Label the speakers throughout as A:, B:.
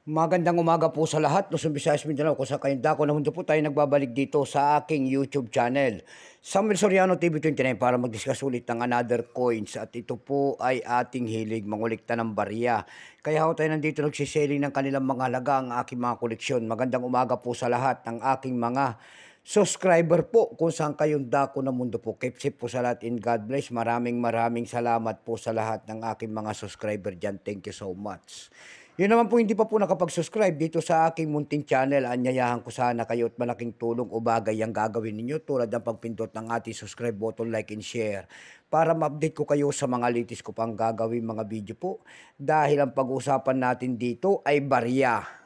A: Magandang umaga po sa lahat, Luzon, Visayas, Mindanao. Kung sa kayong dako na mundo po tayo nagbabalik dito sa aking YouTube channel, Samuel Soriano TV29, para mag-discuss ulit ng another coins. At ito po ay ating hilig mangulikta ng barya. Kaya ho tayo nandito nagsiselling ng kanilang mga halaga ang aking mga koleksyon. Magandang umaga po sa lahat ng aking mga subscriber po kung saan kayong dako na mundo po. Keep safe po sa lahat and God bless. Maraming salamat po sa lahat ng aking mga subscriber dyan. Thank you so much. Yun naman po, hindi pa po nakapag-subscribe dito sa aking munting channel. Anyayahan ko sana kayo at malaking tulong o bagay ang gagawin ninyo tulad ng pagpindot ng ating subscribe button, like and share para ma-update ko kayo sa mga latest ko pang gagawin mga video po. Dahil ang pag-uusapan natin dito ay barya.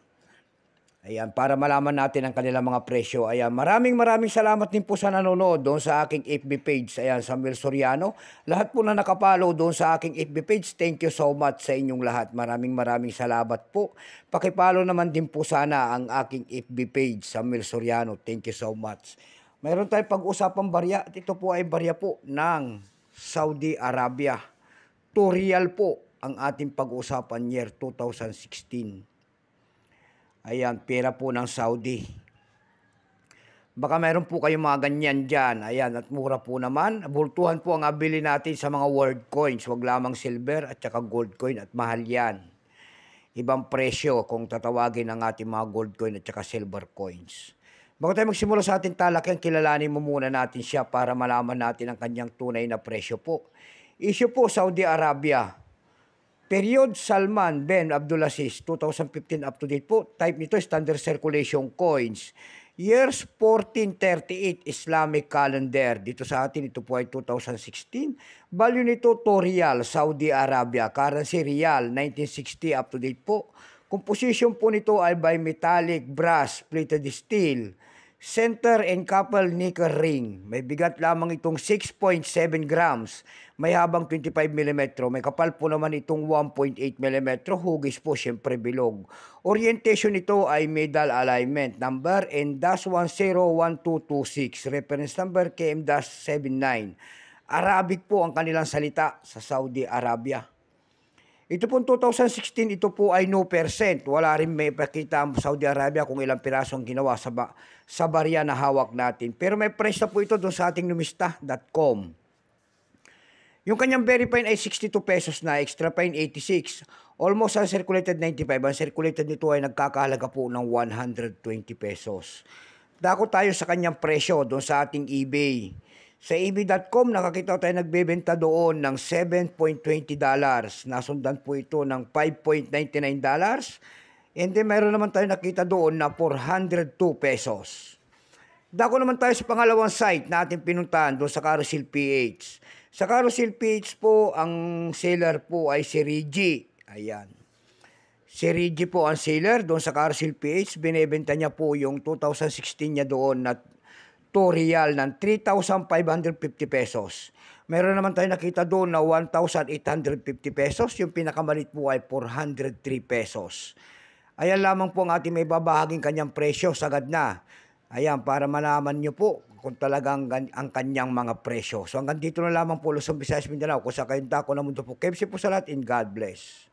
A: Ayan, para malaman natin ang kanilang mga presyo. Ayan, maraming salamat din po sa nanonood doon sa aking FB page. Ayan, Samuel Soriano. Lahat po na nakapollow doon sa aking FB page, thank you so much sa inyong lahat. Maraming salamat po. Pakipollow naman din po sana ang aking FB page, Samuel Soriano. Thank you so much. Mayroon tayong pag-usapang barya. Ito po ay barya po ng Saudi Arabia. 2 real po ang ating pag-usapan year 2016. Ayan, pera po ng Saudi. Baka meron po kayong mga ganyan dyan. Ayan, at mura po naman. Bultuhan po ang abili natin sa mga world coins. Huwag lamang silver at saka gold coin, at mahal yan. Ibang presyo kung tatawagin ang ating mga gold coin at saka silver coins. Bago tayo magsimula sa ating talakyan, kilalanin mo muna natin siya para malaman natin ang kanyang tunay na presyo po. Issue po, Saudi Arabia. Period, Salman bin Abdulaziz, 2015 up to date po. Type nito, standard circulation coins. Years 1438 Islamic calendar. Dito sa atin, ito po ay 2016. Value nito, 2 real, Saudi Arabia. Currency, real, 1960 up to date po. Composition po nito ay by metallic, brass, plated steel, center and couple nickel ring. May bigat lamang itong 6.7 grams. May habang 25 mm. May kapal po naman itong 1.8 mm. Hugis po, syempre bilog. Orientation nito ay medal alignment. Number N-101226. Reference number KM-79. Arabic po ang kanilang salita sa Saudi Arabia. Ito po 2016, ito po ay no percent. Wala rin may pakita ang Saudi Arabia kung ilang piraso ang ginawa sa barya na hawak natin. Pero may price na po ito doon sa ating numista.com. Yung kanyang very fine ay 62 pesos na, extra fine 86. Almost uncirculated 95. Ang circulated nito ay nagkakahalaga po ng 120 pesos. Dako tayo sa kanyang presyo doon sa ating eBay. Sa ebay.com, nakakita tayo nagbebenta doon ng $7.20. Nasundan po ito ng $5.99. And then mayroon naman tayo nakita doon na 402 pesos. Dako naman tayo sa pangalawang site na ating pinuntahan doon sa Carousel PH. Sa Carousel PH po, ang seller po ay si Reggie. Ayan. Si Reggie po ang seller doon sa Carousel PH. Binebenta niya po yung 2016 niya doon na 2 real ng 3,550 pesos. Meron naman tayo nakita doon na 1,850 pesos. Yung pinakamalit po ay 403 pesos. Ayan lamang po ang ating may babahaging kanyang presyo. Sagad na. Ayan, para malaman nyo po kung talagang ang kanyang mga presyo. So hanggang dito na lamang po, Luzon, Visayas, Mindanao. Kung sa kayong dako na mundo po, keep safe po sa lahat and God bless.